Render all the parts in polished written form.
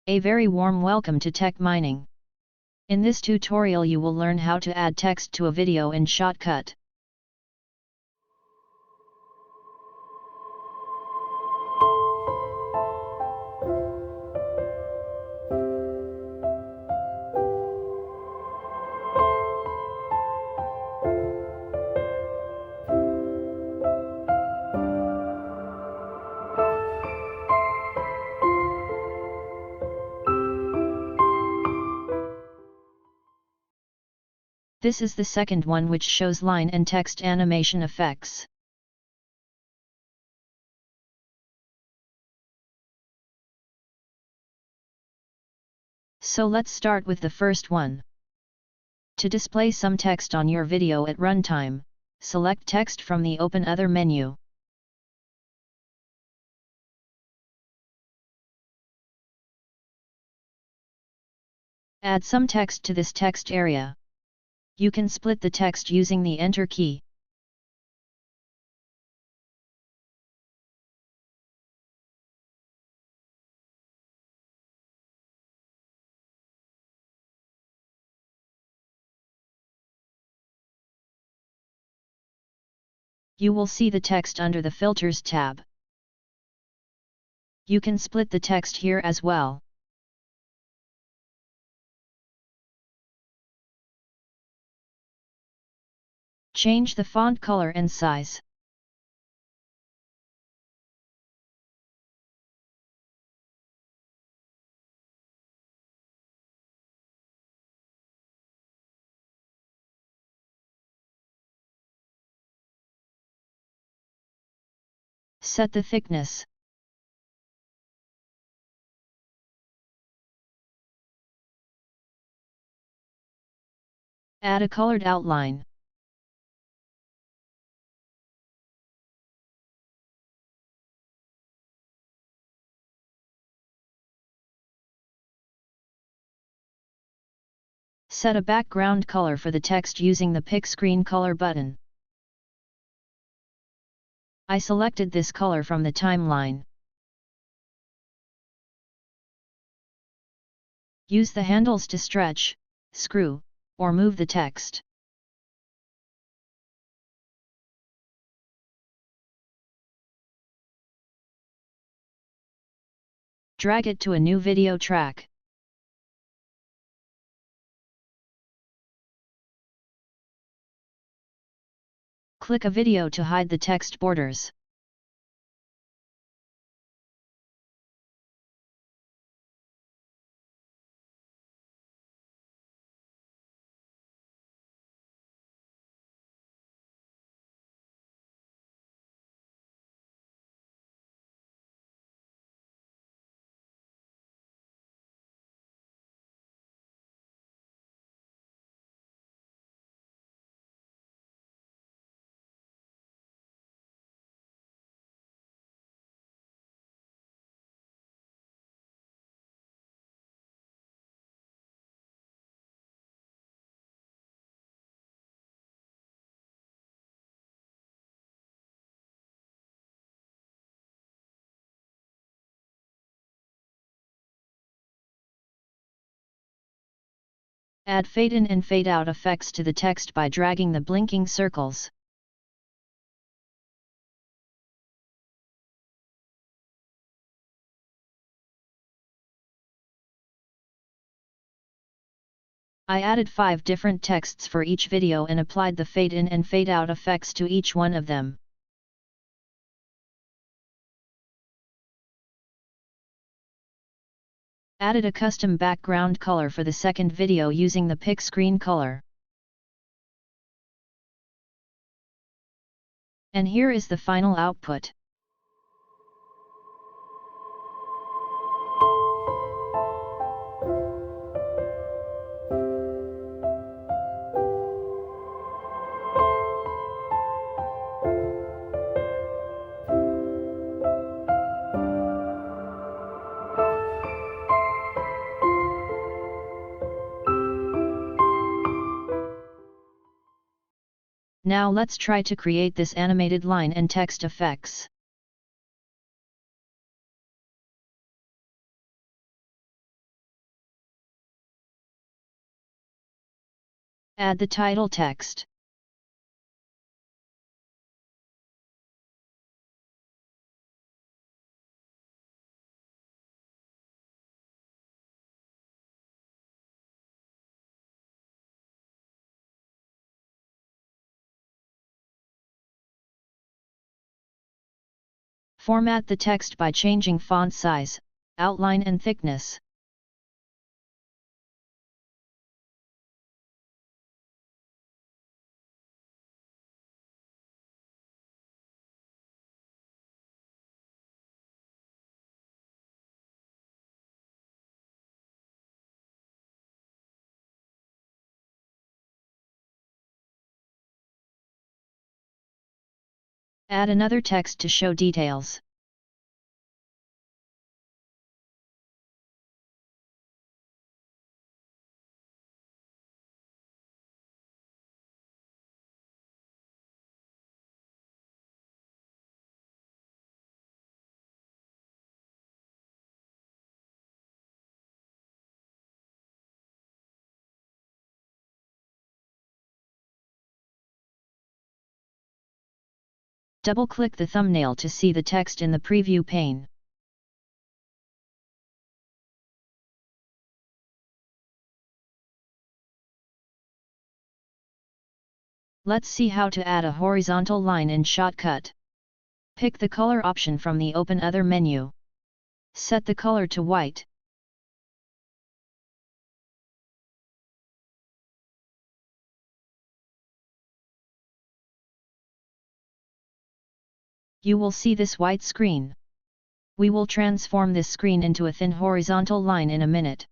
A very warm welcome to Tech Mining. In this tutorial you will learn how to add text to a video in Shotcut. This is the second one, which shows line and text animation effects. So let's start with the first one. To display some text on your video at runtime, select text from the Open Other menu. Add some text to this text area. You can split the text using the Enter key. You will see the text under the Filters tab. You can split the text here as well. Change the font color and size. Set the thickness. Add a colored outline. Set a background color for the text using the Pick Screen Color button. I selected this color from the timeline. Use the handles to stretch, screw, or move the text. Drag it to a new video track. Click a video to hide the text borders. Add fade in and fade out effects to the text by dragging the blinking circles. I added 5 different texts for each video and applied the fade in and fade out effects to each one of them. Added a custom background color for the second video using the Pick Screen Color. And here is the final output. Now let's try to create this animated line and text effects. Add the title text. Format the text by changing font size, outline and thickness. Add another text to show details. Double-click the thumbnail to see the text in the preview pane. Let's see how to add a horizontal line in Shotcut. Pick the color option from the Open Other menu. Set the color to white. You will see this white screen. We will transform this screen into a thin horizontal line in a minute.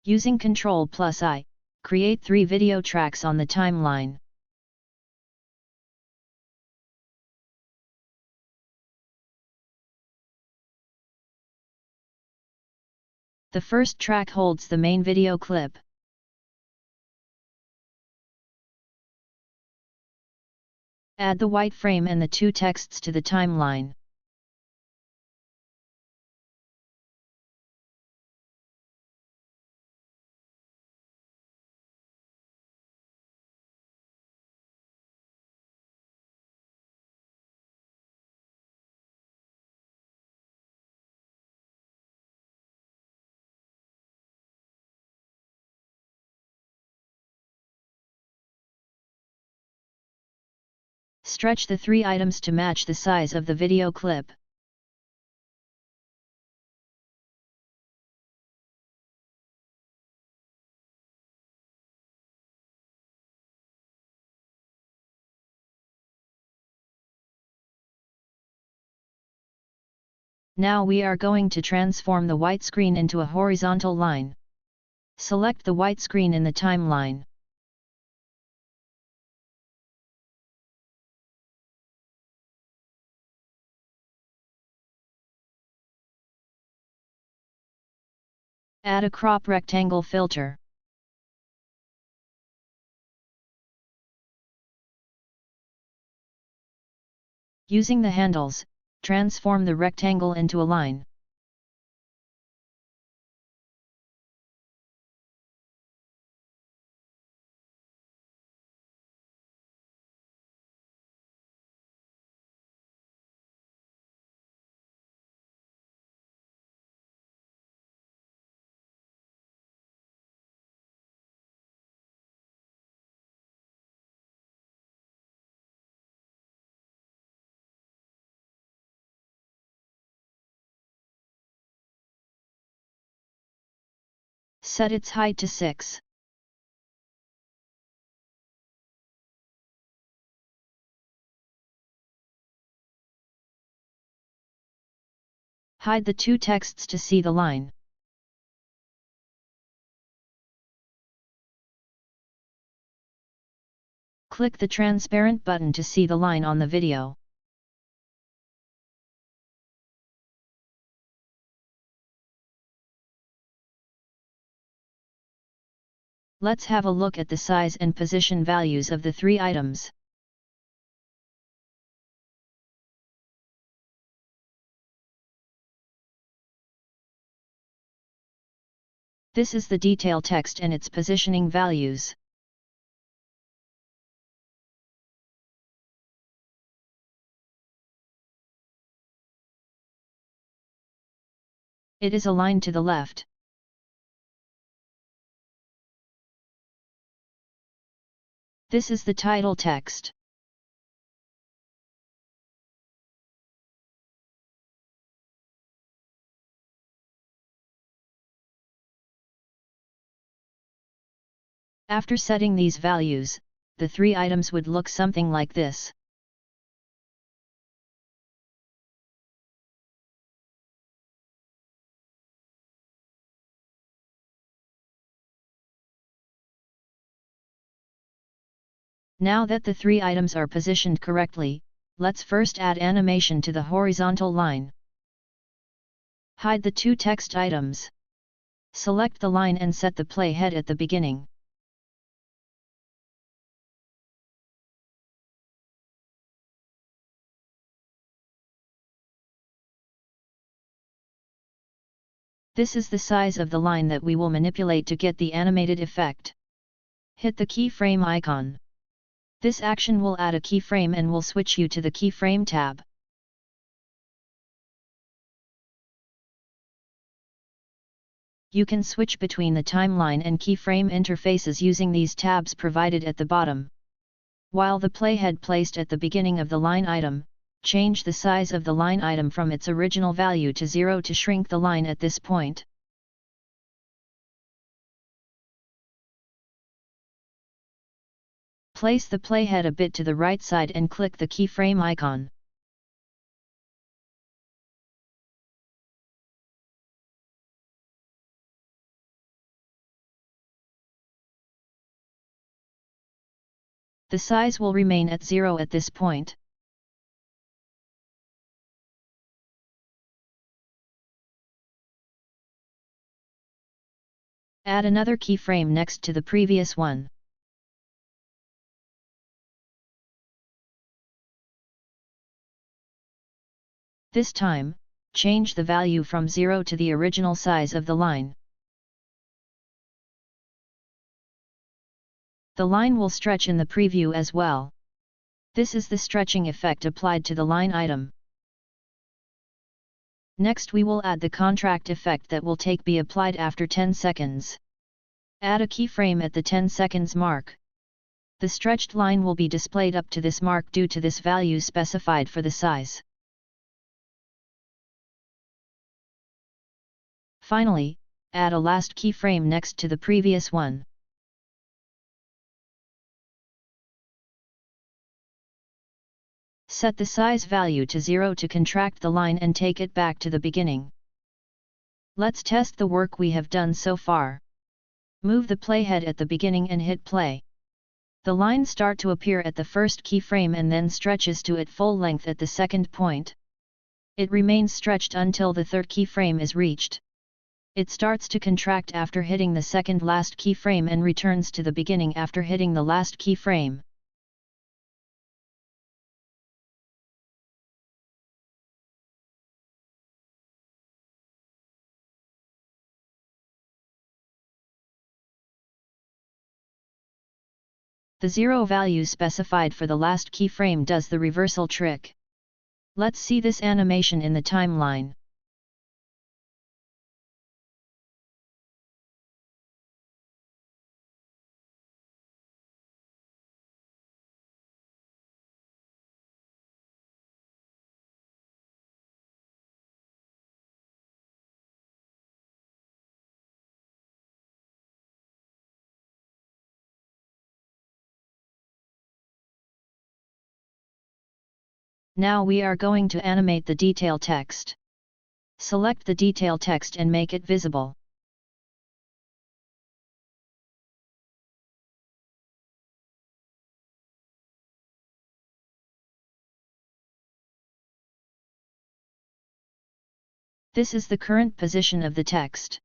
Using Ctrl+I, create 3 video tracks on the timeline. The first track holds the main video clip. Add the white frame and the 2 texts to the timeline. Stretch the 3 items to match the size of the video clip. Now we are going to transform the white screen into a horizontal line. Select the white screen in the timeline. Add a crop rectangle filter. Using the handles, transform the rectangle into a line. Set its height to 6. Hide the 2 texts to see the line. Click the transparent button to see the line on the video. Let's have a look at the size and position values of the 3 items. This is the detail text and its positioning values. It is aligned to the left. This is the title text. After setting these values, the 3 items would look something like this. Now that the 3 items are positioned correctly, let's first add animation to the horizontal line. Hide the 2 text items. Select the line and set the playhead at the beginning. This is the size of the line that we will manipulate to get the animated effect. Hit the keyframe icon. This action will add a keyframe and will switch you to the keyframe tab. You can switch between the timeline and keyframe interfaces using these tabs provided at the bottom. While the playhead placed at the beginning of the line item, change the size of the line item from its original value to 0 to shrink the line at this point. Place the playhead a bit to the right side and click the keyframe icon. The size will remain at 0 at this point. Add another keyframe next to the previous one. This time, change the value from 0 to the original size of the line. The line will stretch in the preview as well. This is the stretching effect applied to the line item. Next we will add the contract effect that will be applied after 10 seconds. Add a keyframe at the 10 seconds mark. The stretched line will be displayed up to this mark due to this value specified for the size. Finally, add a last keyframe next to the previous one. Set the size value to 0 to contract the line and take it back to the beginning. Let's test the work we have done so far. Move the playhead at the beginning and hit play. The lines start to appear at the first keyframe and then stretches to its full length at the second point. It remains stretched until the third keyframe is reached. It starts to contract after hitting the second last keyframe and returns to the beginning after hitting the last keyframe. The 0 value specified for the last keyframe does the reversal trick. Let's see this animation in the timeline. Now we are going to animate the detail text. Select the detail text and make it visible. This is the current position of the text.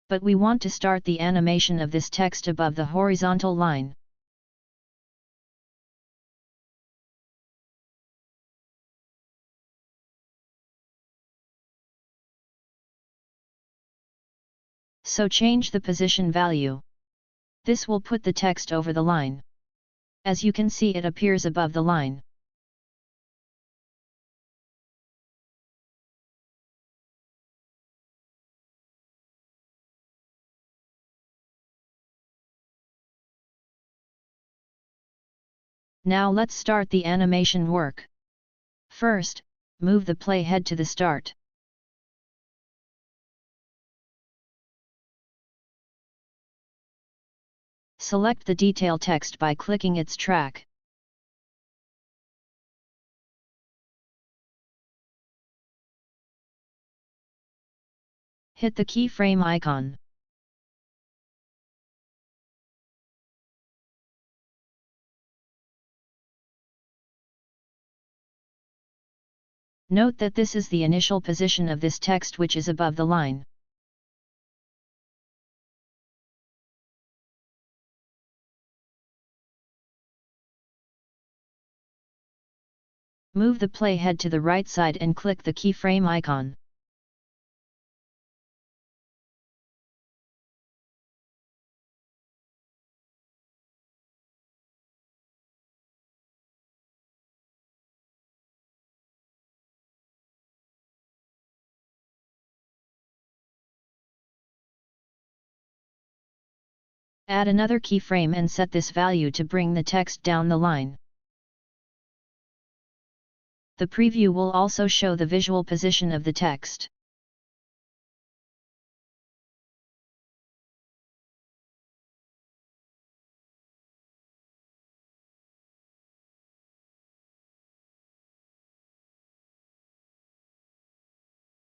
But we want to start the animation of this text above the horizontal line. So change the position value. This will put the text over the line. As you can see, it appears above the line. Now let's start the animation work. First, move the playhead to the start. Select the detail text by clicking its track. Hit the keyframe icon. Note that this is the initial position of this text, which is above the line. Move the playhead to the right side and click the keyframe icon. Add another keyframe and set this value to bring the text down the line. The preview will also show the visual position of the text.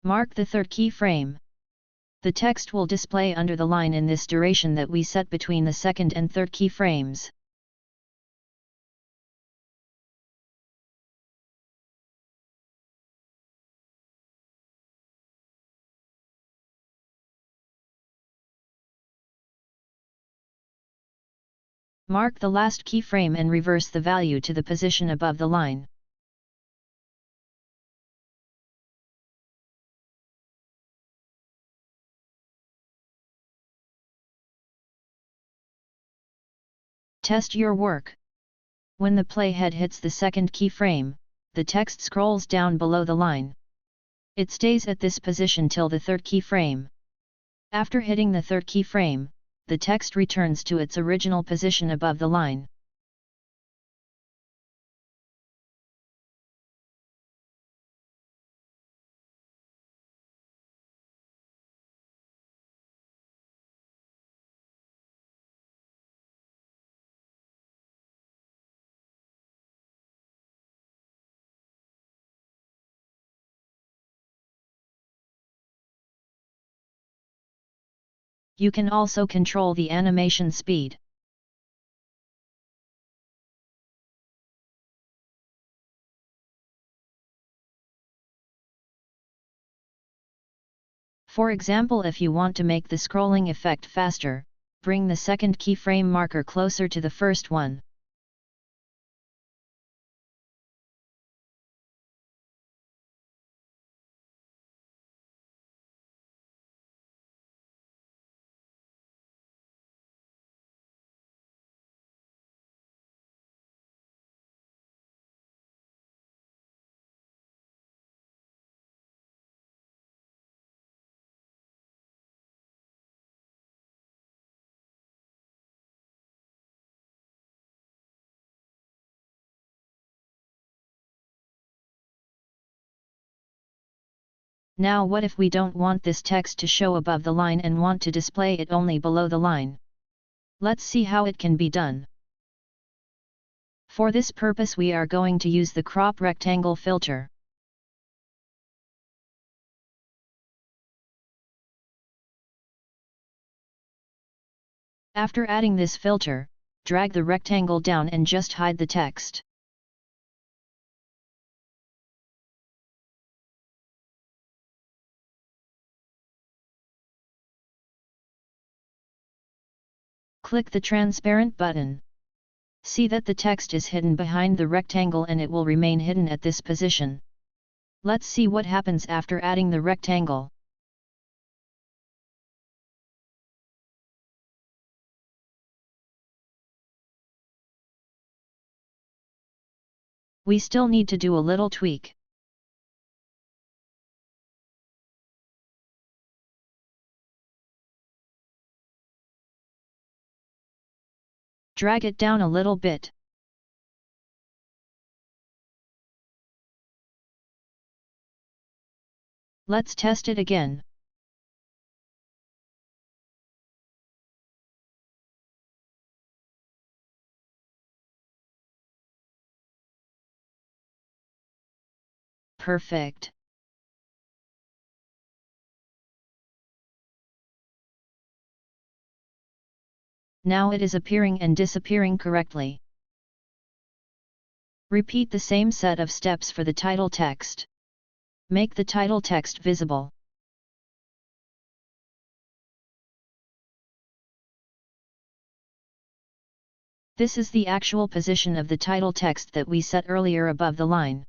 Mark the third keyframe. The text will display under the line in this duration that we set between the second and third keyframes. Mark the last keyframe and reverse the value to the position above the line. Test your work. When the playhead hits the second keyframe, the text scrolls down below the line. It stays at this position till the third keyframe. After hitting the third keyframe, the text returns to its original position above the line. You can also control the animation speed. For example, if you want to make the scrolling effect faster, bring the second keyframe marker closer to the first one. Now what if we don't want this text to show above the line and want to display it only below the line? Let's see how it can be done. For this purpose we are going to use the crop rectangle filter. After adding this filter, drag the rectangle down and just hide the text. Click the transparent button. See that the text is hidden behind the rectangle and it will remain hidden at this position. Let's see what happens after adding the rectangle. We still need to do a little tweak. Drag it down a little bit. Let's test it again. Perfect. Now it is appearing and disappearing correctly. Repeat the same set of steps for the title text. Make the title text visible. This is the actual position of the title text that we set earlier above the line.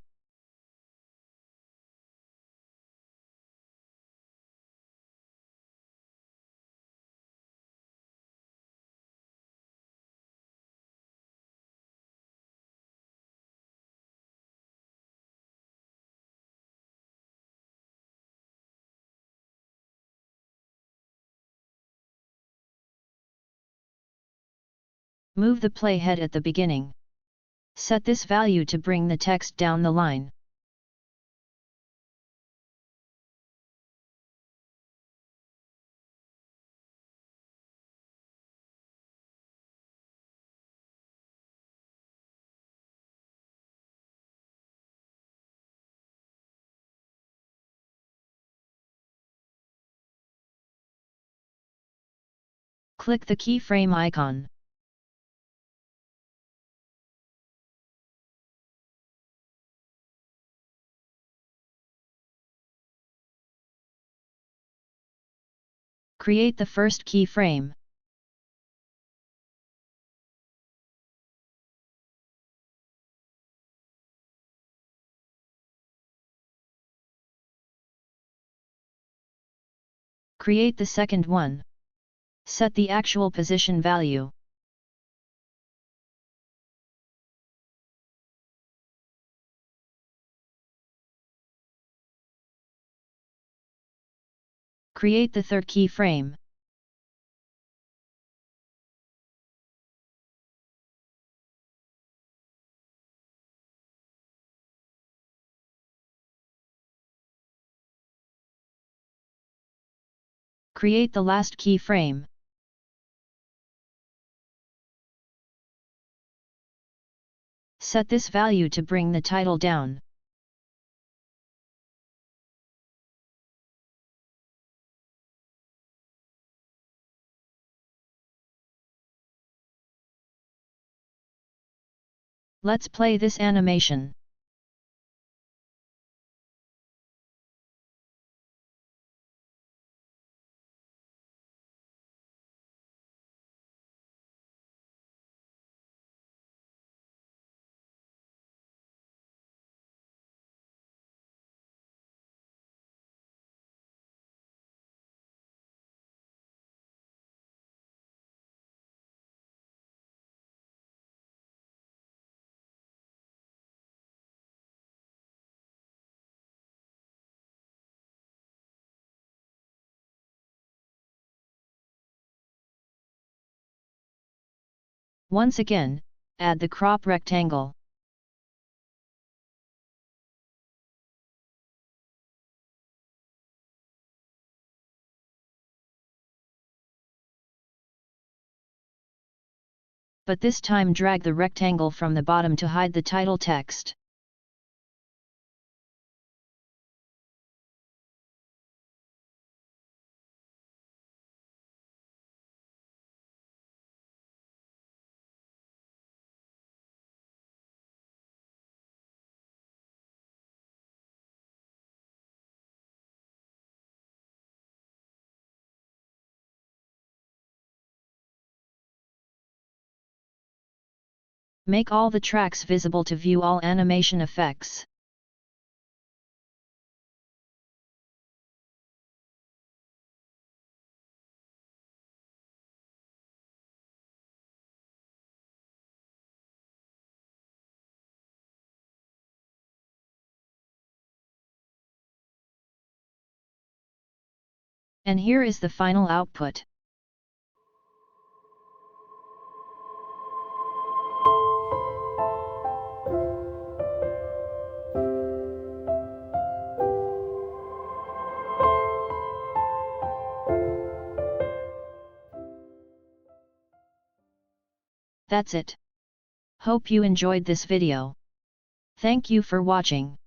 Move the playhead at the beginning. Set this value to bring the text down the line. Click the keyframe icon. Create the first keyframe. Create the second one. Set the actual position value. Create the third keyframe. Create the last keyframe. Set this value to bring the title down. Let's play this animation. Once again, add the crop rectangle. But this time drag the rectangle from the bottom to hide the title text. Make all the tracks visible to view all animation effects. And here is the final output. That's it. Hope you enjoyed this video. Thank you for watching.